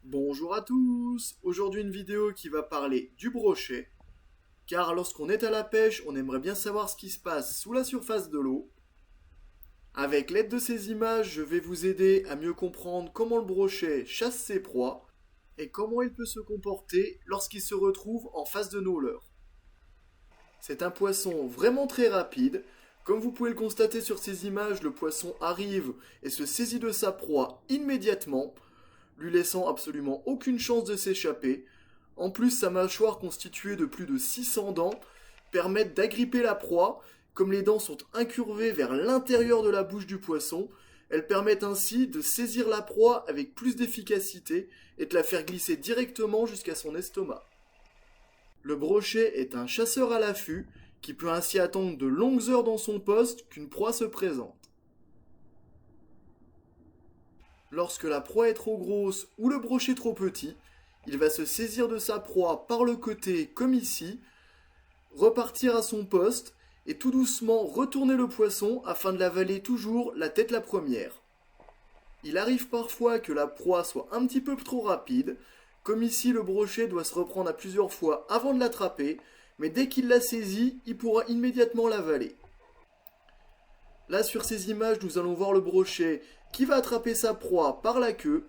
Bonjour à tous! Aujourd'hui une vidéo qui va parler du brochet, car lorsqu'on est à la pêche, on aimerait bien savoir ce qui se passe sous la surface de l'eau. Avec l'aide de ces images, je vais vous aider à mieux comprendre comment le brochet chasse ses proies et comment il peut se comporter lorsqu'il se retrouve en face de nos leurres. C'est un poisson vraiment très rapide. Comme vous pouvez le constater sur ces images, le poisson arrive et se saisit de sa proie immédiatement, lui laissant absolument aucune chance de s'échapper. En plus, sa mâchoire constituée de plus de 600 dents permet d'agripper la proie. Comme les dents sont incurvées vers l'intérieur de la bouche du poisson, elles permettent ainsi de saisir la proie avec plus d'efficacité et de la faire glisser directement jusqu'à son estomac. Le brochet est un chasseur à l'affût qui peut ainsi attendre de longues heures dans son poste qu'une proie se présente. Lorsque la proie est trop grosse ou le brochet trop petit, il va se saisir de sa proie par le côté comme ici, repartir à son poste et tout doucement retourner le poisson afin de l'avaler toujours la tête la première. Il arrive parfois que la proie soit un petit peu trop rapide, comme ici le brochet doit se reprendre à plusieurs fois avant de l'attraper, mais dès qu'il l'a saisie, il pourra immédiatement l'avaler. Là sur ces images nous allons voir le brochet qui va attraper sa proie par la queue,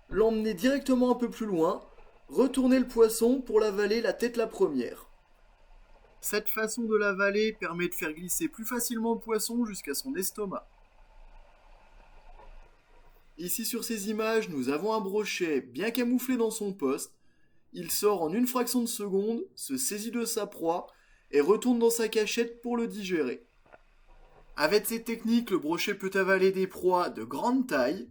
l'emmener directement un peu plus loin, retourner le poisson pour l'avaler la tête la première. Cette façon de l'avaler permet de faire glisser plus facilement le poisson jusqu'à son estomac. Ici sur ces images, nous avons un brochet bien camouflé dans son poste. Il sort en une fraction de seconde, se saisit de sa proie et retourne dans sa cachette pour le digérer. Avec cette technique, le brochet peut avaler des proies de grande taille.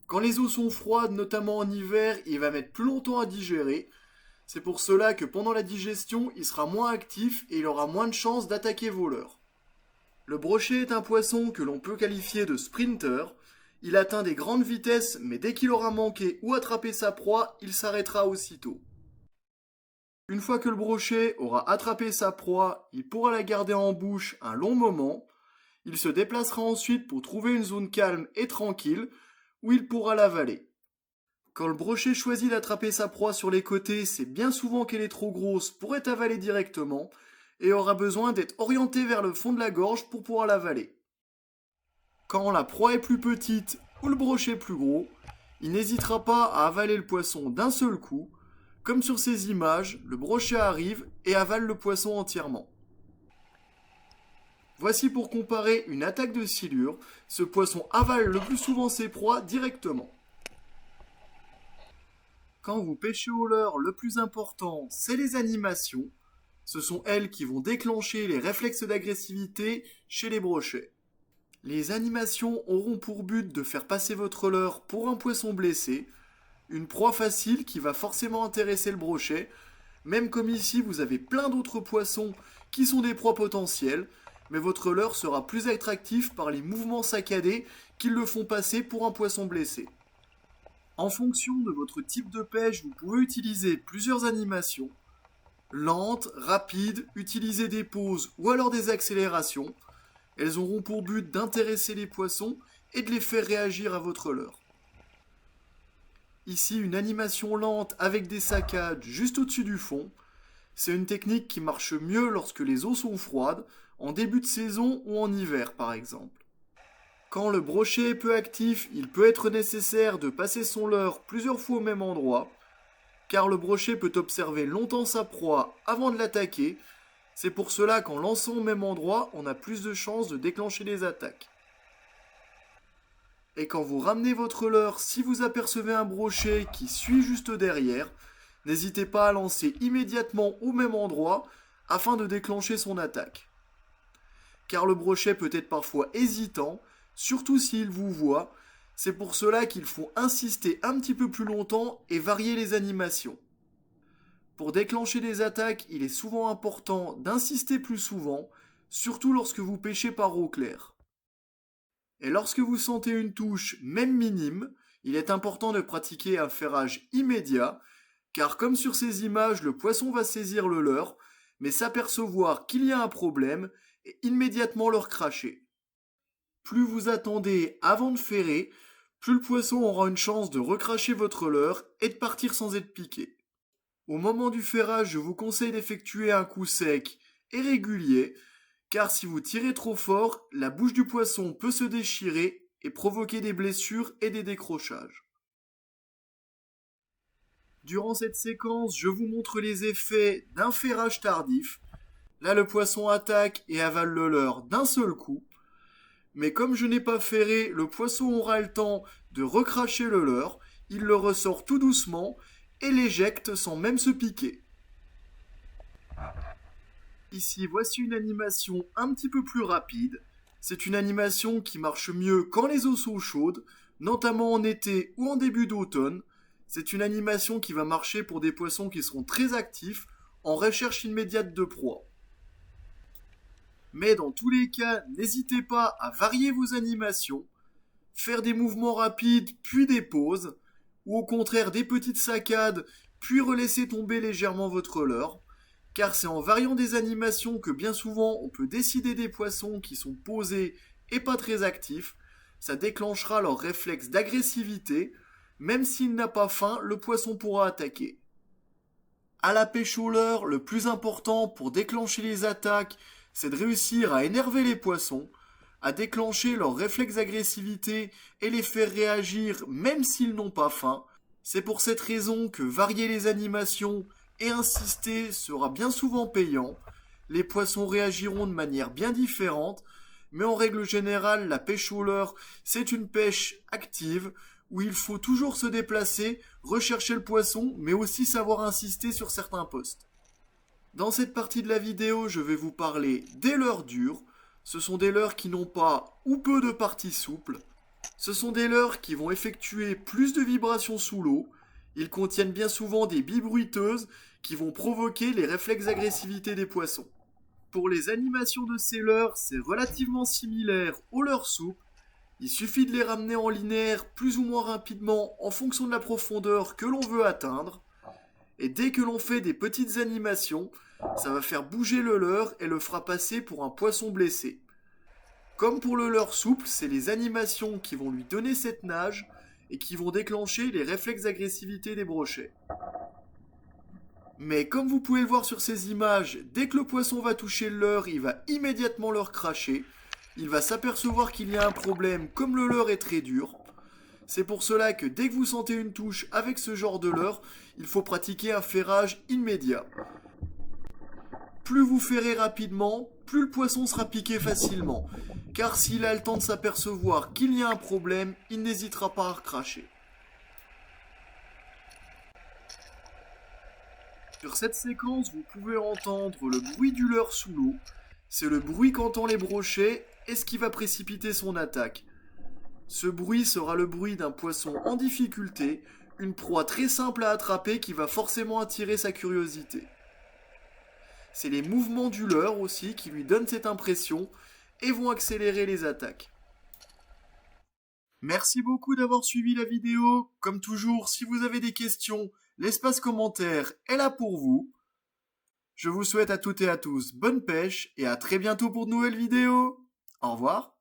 Quand les eaux sont froides, notamment en hiver, il va mettre plus longtemps à digérer. C'est pour cela que pendant la digestion, il sera moins actif et il aura moins de chances d'attaquer vos leurres. Le brochet est un poisson que l'on peut qualifier de sprinter. Il atteint des grandes vitesses, mais dès qu'il aura manqué ou attrapé sa proie, il s'arrêtera aussitôt. Une fois que le brochet aura attrapé sa proie, il pourra la garder en bouche un long moment. Il se déplacera ensuite pour trouver une zone calme et tranquille où il pourra l'avaler. Quand le brochet choisit d'attraper sa proie sur les côtés, c'est bien souvent qu'elle est trop grosse pour être avalée directement et aura besoin d'être orientée vers le fond de la gorge pour pouvoir l'avaler. Quand la proie est plus petite ou le brochet plus gros, il n'hésitera pas à avaler le poisson d'un seul coup. Comme sur ces images, le brochet arrive et avale le poisson entièrement. Voici pour comparer une attaque de silure. Ce poisson avale le plus souvent ses proies directement. Quand vous pêchez au leurre, le plus important, c'est les animations. Ce sont elles qui vont déclencher les réflexes d'agressivité chez les brochets. Les animations auront pour but de faire passer votre leurre pour un poisson blessé, une proie facile qui va forcément intéresser le brochet, même comme ici vous avez plein d'autres poissons qui sont des proies potentielles, mais votre leurre sera plus attractif par les mouvements saccadés qui le font passer pour un poisson blessé. En fonction de votre type de pêche, vous pouvez utiliser plusieurs animations. Lentes, rapides, utiliser des pauses ou alors des accélérations. Elles auront pour but d'intéresser les poissons et de les faire réagir à votre leurre. Ici, une animation lente avec des saccades juste au-dessus du fond. C'est une technique qui marche mieux lorsque les eaux sont froides, en début de saison ou en hiver par exemple. Quand le brochet est peu actif, il peut être nécessaire de passer son leurre plusieurs fois au même endroit, car le brochet peut observer longtemps sa proie avant de l'attaquer. C'est pour cela qu'en lançant au même endroit, on a plus de chances de déclencher des attaques. Et quand vous ramenez votre leurre, si vous apercevez un brochet qui suit juste derrière, n'hésitez pas à lancer immédiatement au même endroit afin de déclencher son attaque. Car le brochet peut être parfois hésitant, surtout s'il vous voit. C'est pour cela qu'il faut insister un petit peu plus longtemps et varier les animations. Pour déclencher des attaques, il est souvent important d'insister plus souvent, surtout lorsque vous pêchez par eau claire. Et lorsque vous sentez une touche, même minime, il est important de pratiquer un ferrage immédiat, car comme sur ces images, le poisson va saisir le leurre, mais s'apercevoir qu'il y a un problème et immédiatement le recracher. Plus vous attendez avant de ferrer, plus le poisson aura une chance de recracher votre leurre et de partir sans être piqué. Au moment du ferrage, je vous conseille d'effectuer un coup sec et régulier, car si vous tirez trop fort, la bouche du poisson peut se déchirer et provoquer des blessures et des décrochages. Durant cette séquence, je vous montre les effets d'un ferrage tardif. Là, le poisson attaque et avale le leurre d'un seul coup. Mais comme je n'ai pas ferré, le poisson aura le temps de recracher le leurre, il le ressort tout doucement et l'éjecte sans même se piquer. Ici, voici une animation un petit peu plus rapide. C'est une animation qui marche mieux quand les eaux sont chaudes, notamment en été ou en début d'automne. C'est une animation qui va marcher pour des poissons qui seront très actifs en recherche immédiate de proie. Mais dans tous les cas, n'hésitez pas à varier vos animations, faire des mouvements rapides puis des pauses, ou au contraire des petites saccades puis relaisser tomber légèrement votre leurre, car c'est en variant des animations que bien souvent on peut décider des poissons qui sont posés et pas très actifs. Ça déclenchera leur réflexe d'agressivité. Même s'il n'a pas faim, le poisson pourra attaquer. À la pêche au leurre, le plus important pour déclencher les attaques, c'est de réussir à énerver les poissons, à déclencher leur réflexe d'agressivité et les faire réagir même s'ils n'ont pas faim. C'est pour cette raison que varier les animations et insister sera bien souvent payant. Les poissons réagiront de manière bien différente, mais en règle générale, la pêche au leurre, c'est une pêche active où il faut toujours se déplacer, rechercher le poisson, mais aussi savoir insister sur certains postes. Dans cette partie de la vidéo, je vais vous parler des leurres dures. Ce sont des leurres qui n'ont pas ou peu de parties souples. Ce sont des leurres qui vont effectuer plus de vibrations sous l'eau. Ils contiennent bien souvent des billes bruiteuses qui vont provoquer les réflexes d'agressivité des poissons. Pour les animations de ces leurres, c'est relativement similaire aux leurres souples. Il suffit de les ramener en linéaire plus ou moins rapidement en fonction de la profondeur que l'on veut atteindre. Et dès que l'on fait des petites animations, ça va faire bouger le leurre et le fera passer pour un poisson blessé. Comme pour le leurre souple, c'est les animations qui vont lui donner cette nage et qui vont déclencher les réflexes d'agressivité des brochets. Mais comme vous pouvez le voir sur ces images, dès que le poisson va toucher le leurre, il va immédiatement le recracher. Il va s'apercevoir qu'il y a un problème comme le leurre est très dur. C'est pour cela que dès que vous sentez une touche avec ce genre de leurre, il faut pratiquer un ferrage immédiat. Plus vous ferrez rapidement, plus le poisson sera piqué facilement. Car s'il a le temps de s'apercevoir qu'il y a un problème, il n'hésitera pas à recracher. Sur cette séquence, vous pouvez entendre le bruit du leurre sous l'eau. C'est le bruit qu'entend les brochets et ce qui va précipiter son attaque. Ce bruit sera le bruit d'un poisson en difficulté, une proie très simple à attraper qui va forcément attirer sa curiosité. C'est les mouvements du leurre aussi qui lui donnent cette impression et vont accélérer les attaques. Merci beaucoup d'avoir suivi la vidéo. Comme toujours, si vous avez des questions, l'espace commentaire est là pour vous. Je vous souhaite à toutes et à tous bonne pêche et à très bientôt pour de nouvelles vidéos. Au revoir.